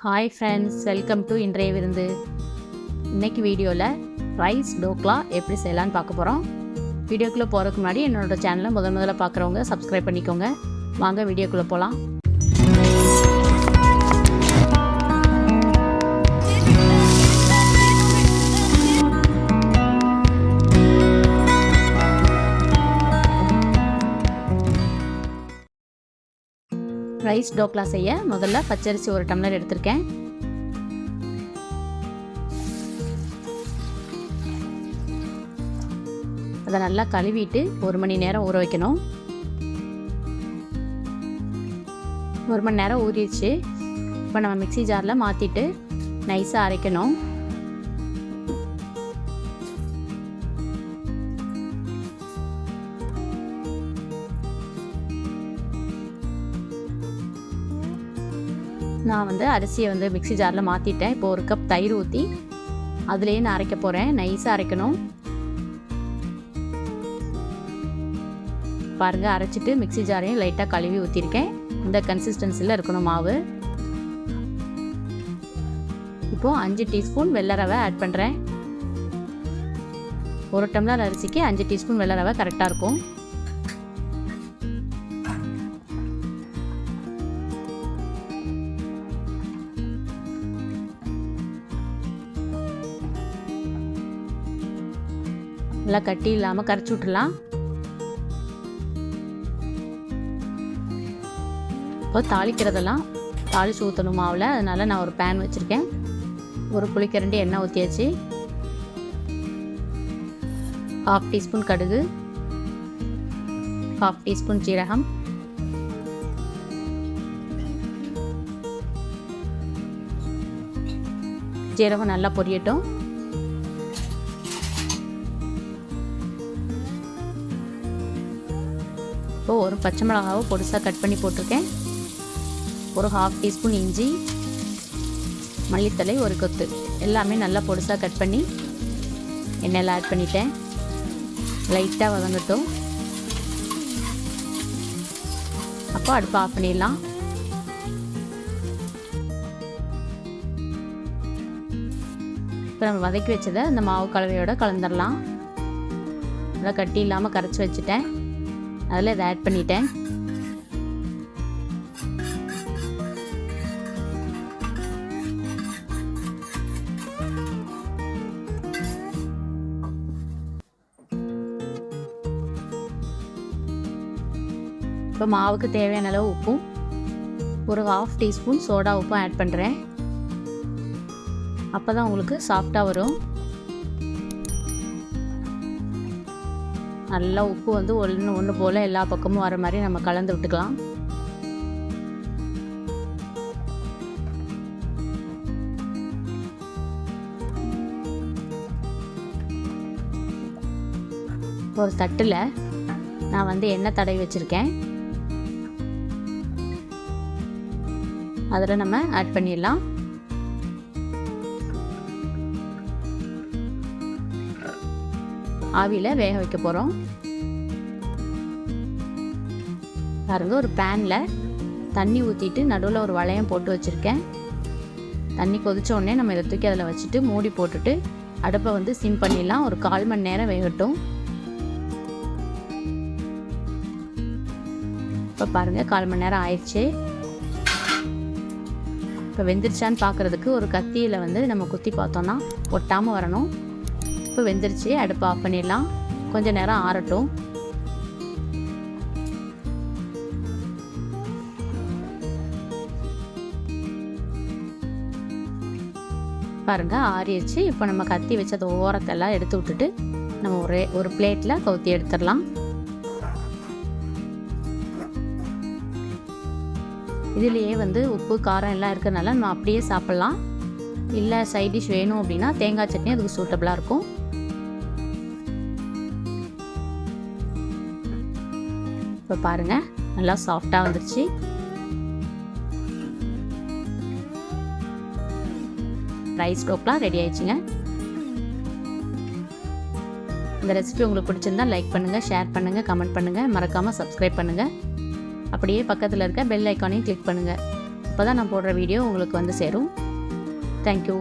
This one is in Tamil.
ஹாய் ஃப்ரெண்ட்ஸ், வெல்கம் டு இன்றைய விருந்து. இன்றைக்கி வீடியோவில் ரைஸ் டோக்லா எப்படி செய்யலான்னு பார்க்க போகிறோம். வீடியோக்குள்ளே போகிறதுக்கு முன்னாடி என்னோடய சேனலை முதல்ல பார்க்குறவங்க சப்ஸ்கிரைப் பண்ணிக்கோங்க. வாங்க வீடியோக்குள்ளே போகலாம். ரைஸ் டோக்லா செய்ய முதல்ல பச்சரிசி 1 டம்ளர் எடுத்திருக்கேன். அதை நல்லா கழுவிட்டு 1 மணி நேரம் ஊற வைக்கணும். 1 மணி நேரம் ஊறிடுச்சு. இப்போ நம்ம மிக்ஸி ஜாரில் மாற்றிட்டு நைஸாக அரைக்கணும். நான் அரிசியை மிக்ஸி ஜாரில் மாற்றிட்டேன். இப்போ 1 கப் தயிர் ஊற்றி அதுலேயே நான் அரைக்க போகிறேன். நைஸாக அரைக்கணும். பாருங்கள், அரைச்சிட்டு மிக்ஸி ஜாரையும் லைட்டாக கழுவி ஊற்றிருக்கேன். இந்த கன்சிஸ்டன்சியில் இருக்கணும் மாவு. இப்போது 5 டீஸ்பூன் வெள்ளை ரவை ஆட் பண்ணுறேன். 1 டம்ளர் அரிசிக்கு 5 டீஸ்பூன் வெள்ளை ரவை கரெக்டாக இருக்கும். நல்லா கட்டி இல்லாமல் கரைச்சி விட்டுலாம். இப்போ தாளிக்கிறதெல்லாம் தாளிச்சு ஊற்றணும் மாவில். அதனால் நான் ஒரு பேன் வச்சுருக்கேன். 1 புளிக்கரண்டி எண்ணெய் ஊற்றியாச்சு. 1/2 டீஸ்பூன் கடுகு, 1/2 டீஸ்பூன் ஜீரகம், ஜீரகம் நல்லா பொரியட்டும். இப்போ 1 பச்சை மிளகாவை பொடிசாக கட் பண்ணி போட்டிருக்கேன். 1/2 டீஸ்பூன் இஞ்சி, மல்லித்தழை 1 கொத்து எல்லாமே நல்லா பொடிசாக கட் பண்ணி எண்ணெயில் ஆட் பண்ணிட்டேன். லைட்டாக வதங்கட்டும். அப்போ அடுப்பை ஆஃப் பண்ணிடலாம். இப்போ நம்ம வதக்கி வச்சதை இந்த மாவு கலவையோட கலந்துடலாம். நல்லா கட்டி இல்லாமல் கரைச்சி வச்சுட்டேன். அதில் இதை ஆட் பண்ணிட்டேன். இப்போ மாவுக்கு தேவையான அளவு உப்பும் 1/2 டீஸ்பூன் சோடா உப்பும் ஆட் பண்ணுறேன். அப்போ தான் உங்களுக்கு சாஃப்டாக வரும். நல்லா உப்பு ஒன்று போல் எல்லா பக்கமும் வர மாதிரி நம்ம கலந்து விட்டுக்கலாம். ஒரு தட்டில் நான் எண்ணெய் தடவி வச்சுருக்கேன். அதில் நம்ம ஆட் பண்ணிடலாம். ஆவியில் வேக வைக்க போகிறோம். பாருங்க, ஒரு பேனில் தண்ணி ஊற்றிட்டு நடுவில் ஒரு வளையம் போட்டு வச்சுருக்கேன். தண்ணி கொதிச்ச உடனே நம்ம இதை தூக்கி அதில் வச்சுட்டு மூடி போட்டுட்டு அடுப்பை சிம் பண்ணிடலாம். ஒரு 1/4 மணி நேரம் வேகட்டும். இப்போ பாருங்கள், 1/4 மணி நேரம் ஆயிடுச்சு. இப்போ வெந்துருச்சான்னு பார்க்குறதுக்கு ஒரு கத்தியில் நம்ம குத்தி பார்த்தோன்னா ஒட்டாமல் வரணும். இப்போ வெந்துருச்சு. அடுப்பு ஆஃப் பண்ணிடலாம். கொஞ்சம் நேரம் ஆறட்டும். பாருங்கள், ஆறிடுச்சு. இப்போ நம்ம கத்தி வச்ச ஓரத்தெல்லாம் எடுத்து விட்டுட்டு நம்ம ஒரு பிளேட்டில் கவுத்தி எடுத்துடலாம். இதுலேயே உப்பு காரம் எல்லாம் இருக்கிறதுனால நம்ம அப்படியே சாப்பிட்லாம். இல்லை சைட் டிஷ் வேணும் அப்படின்னா தேங்காய் சட்னி அதுக்கு சூட்டபுளாக இருக்கும். இப்போ பாருங்கள், நல்லா சாஃப்டாக வந்துருச்சு. ரைஸ் டோக்லா ரெடி ஆயிடுச்சுங்க. இந்த ரெசிபி உங்களுக்கு பிடிச்சிருந்தா லைக் பண்ணுங்கள், ஷேர் பண்ணுங்கள், கமெண்ட் பண்ணுங்கள். மறக்காமல் சப்ஸ்கிரைப் பண்ணுங்கள். அப்படியே பக்கத்தில் இருக்க பெல் ஐக்கானையும் கிளிக் பண்ணுங்கள். அப்போ தான் நான் போடுற வீடியோ உங்களுக்கு வந்து சேரும். தேங்க்யூ.